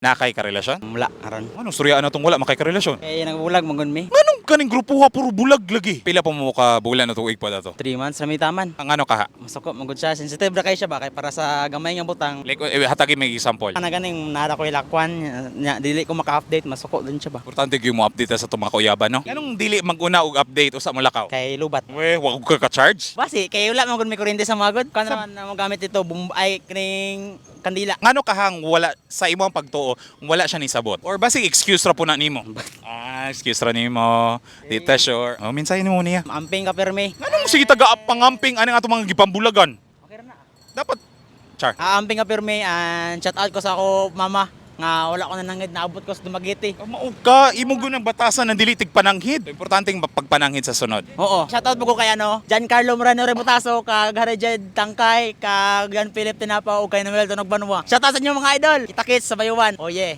Nakay karelasyon? Wala karon. Anong suryaan na itong wala makay karelasyon? Kaya nagbulag mangon mi. Anong kaning grupuha puro bulag lagi? Pila pa mo ka bulan na tuig pa dato? 3 months rami taman. Ang ano kaha? Masukot magud siya. Sensitive ra kay siya ba kay para sa gamay nga butang. Like, hatagi may example. Ana ganing nara ko ilakwan nya dili ko maka-update masukot din siya ba. Importante gyud mo update sa itong mga kuyaban, no? Anong dili maguna og update usa mo lakaw? Kay lubat. We, wag ka ka-charge? Basi kay wala man gud may kuryente sa magod. Kan naman na mo gamit ito ay kining kandila. Ngano kahang wala sa imong pagtuo, wala siya ni sabot? Or basig excuse ra po na nimo? Excuse ra nimo. Dita sure. Oh, minsan nimo niya. Amping ka permi. Anong sige taga pangamping ani nga mga gipambulagan? Okay ra na. Dapat char. Amping ka permi and shout out ko sa ako mama nga wala ko na nangid naabot ko sa Dumaguete. Mao ka imo gyud ang batasan ng dili tig pananghid. Importanteng pagpananghid sa sunod. Oo. Shoutout po ko kay Giancarlo Moreno Rebutaso, kag Harejed Tangkay, kag Jan Philip Tinapa, o kay Noel Tunog Banwa. Shoutout sa inyo mga idol. Kita-kits sa Bayuan. Oh yeah.